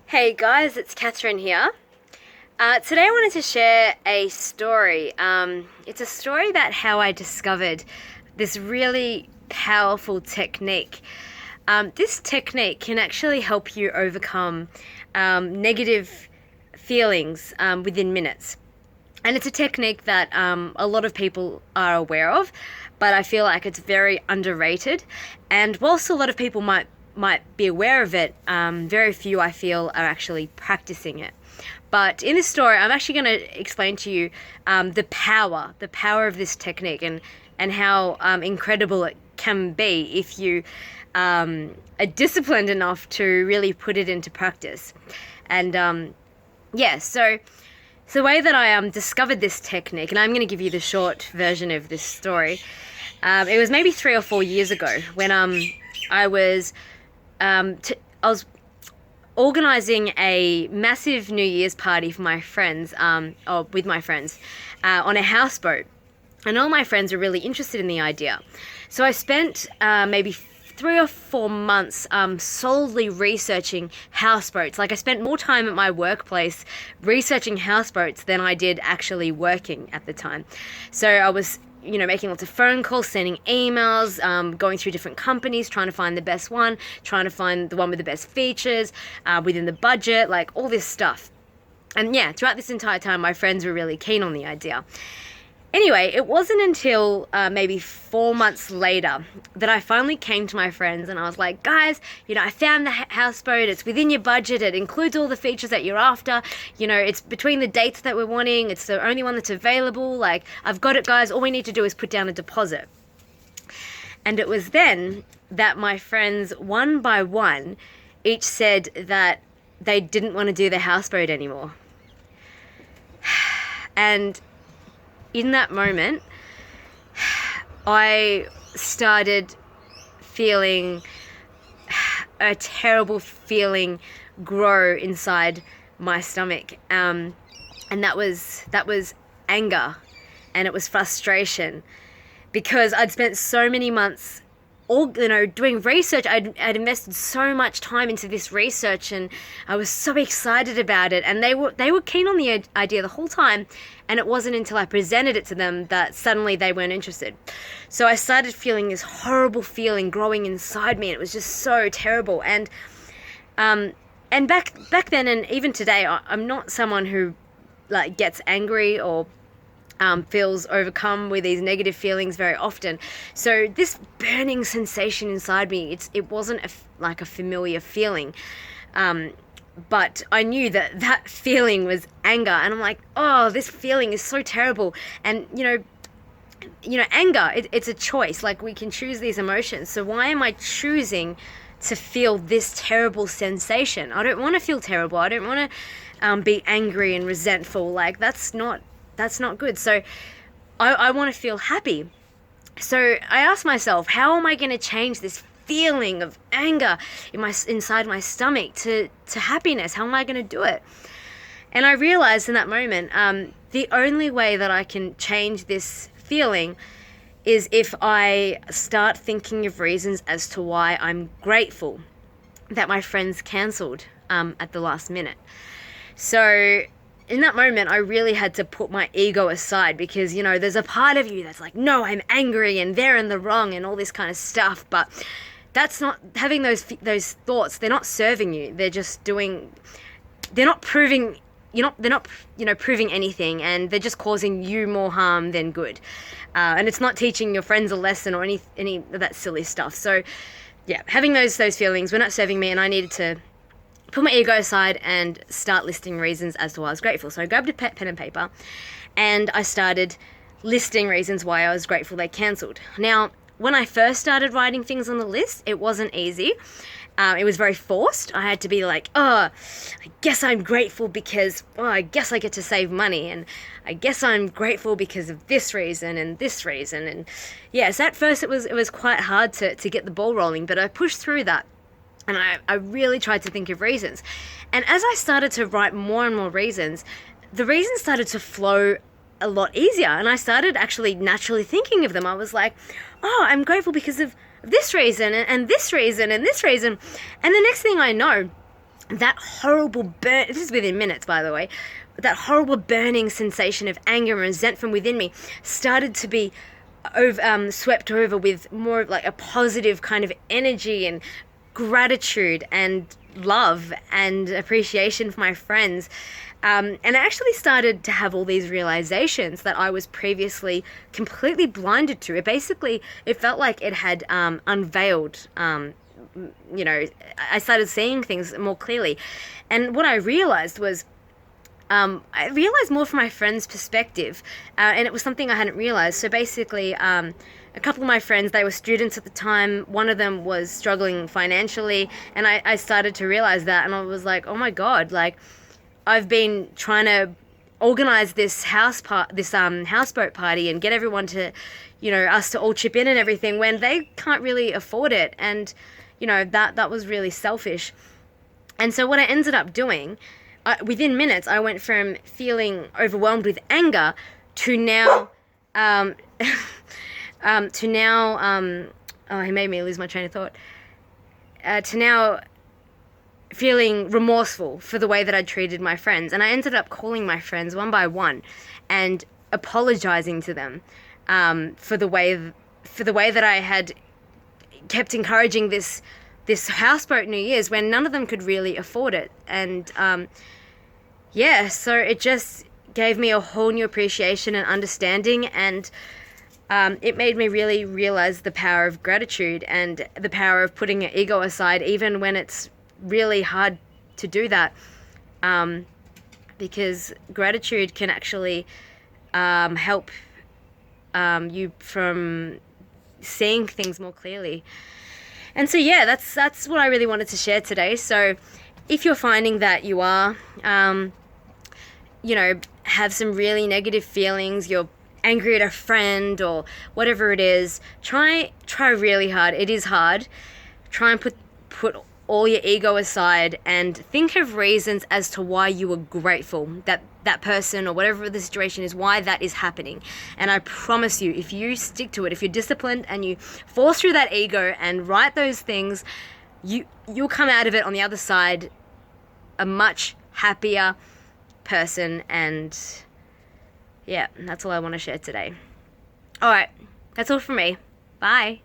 Hey guys, it's Kathryn here. Today I wanted to share a story. It's a story about how I discovered this really powerful technique. This technique can actually help you overcome negative feelings within minutes. And it's a technique that a lot of people are aware of, but I feel like it's very underrated. And whilst a lot of people might be aware of it, very few, I feel, are actually practicing it. But in this story, I'm actually going to explain to you the power of this technique, and how incredible it can be if you are disciplined enough to really put it into practice. And so the way that I discovered this technique, and I'm going to give you the short version of this story. It was maybe 3 or 4 years ago when I was organizing a massive New Year's party for my friends, or with my friends, on a houseboat. And all my friends were really interested in the idea. So I spent maybe 3 or 4 months solely researching houseboats. Like, I spent more time at my workplace researching houseboats than I did actually working at the time. So I was making lots of phone calls, sending emails, going through different companies, trying to find the best one, trying to find the one with the best features, within the budget, like all this stuff. And yeah, throughout this entire time, my friends were really keen on the idea. Anyway, it wasn't until maybe 4 months later that I finally came to my friends and I was like, guys, I found the houseboat. It's within your budget. It includes all the features that you're after. It's between the dates that we're wanting. It's the only one that's available. Like, I've got it, guys. All we need to do is put down a deposit. And it was then that my friends, one by one, each said that they didn't want to do the houseboat anymore. And in that moment, I started feeling a terrible feeling grow inside my stomach. And that was anger, and it was frustration, because I'd spent so many months doing research. I'd invested so much time into this research, and I was so excited about it, and they were keen on the idea the whole time. And it wasn't until I presented it to them that suddenly they weren't interested. So I started feeling this horrible feeling growing inside me, and it was just so terrible. And back then, and even today, I'm not someone who gets angry or feels overcome with these negative feelings very often. So this burning sensation inside me, it wasn't a familiar feeling. But I knew that feeling was anger, and I'm like, oh, this feeling is so terrible. And anger, it's a choice. Like, we can choose these emotions. So why am I choosing to feel this terrible sensation? I don't want to feel terrible. I don't want to be angry and resentful. Like, that's not good. So I want to feel happy. So I asked myself, how am I going to change this feeling of anger inside my stomach to happiness? How am I going to do it? And I realized in that moment, the only way that I can change this feeling is if I start thinking of reasons as to why I'm grateful that my friends cancelled at the last minute. So in that moment, I really had to put my ego aside, because, there's a part of you that's like, no, I'm angry and they're in the wrong and all this kind of stuff. But that's not, having those thoughts, they're not serving you. They're just they're not proving, proving anything, and they're just causing you more harm than good. And it's not teaching your friends a lesson or any of that silly stuff. So yeah, having those feelings were not serving me, and I needed to put my ego aside and start listing reasons as to why I was grateful. So I grabbed a pen and paper, and I started listing reasons why I was grateful they cancelled. Now, when I first started writing things on the list, it wasn't easy. It was very forced. I had to be like, oh, I guess I'm grateful because, I guess I get to save money, and I guess I'm grateful because of this reason and this reason. And yes, at first it was quite hard to get the ball rolling, but I pushed through that. And I really tried to think of reasons. And as I started to write more and more reasons, the reasons started to flow a lot easier. And I started actually naturally thinking of them. I was like, oh, I'm grateful because of this reason and this reason and this reason. And the next thing I know, that horrible burn, this is within minutes, by the way, that horrible burning sensation of anger and resentment within me started to be swept over with more of like a positive kind of energy and gratitude and love and appreciation for my friends. And I actually started to have all these realizations that I was previously completely blinded to. It felt like it had unveiled, I started seeing things more clearly. And what I realized was, I realized more from my friend's perspective, and it was something I hadn't realized. So basically, a couple of my friends, they were students at the time. One of them was struggling financially, and I started to realize that, and I was like, oh my God, like, I've been trying to organize this houseboat party and get everyone to, us to all chip in and everything when they can't really afford it. And, that was really selfish. And so what I ended up doing, within minutes, I went from feeling overwhelmed with anger to now, oh, he made me lose my train of thought, to now feeling remorseful for the way that I'd treated my friends. And I ended up calling my friends one by one and apologizing to them for the way that I had kept encouraging this houseboat New Year's when none of them could really afford it. And so it just gave me a whole new appreciation and understanding, and it made me really realize the power of gratitude and the power of putting your ego aside, even when it's really hard to do that, because gratitude can actually help you from seeing things more clearly. And so that's what I really wanted to share today. So if you're finding that you are have some really negative feelings, you're angry at a friend or whatever it is, try really hard. It is hard. Try and put all your ego aside and think of reasons as to why you were grateful that that person or whatever the situation is, why that is happening. And I promise you, if you stick to it, if you're disciplined and you force through that ego and write those things, you'll come out of it on the other side a much happier person. And yeah, that's all I want to share today. All right, that's all from me. Bye.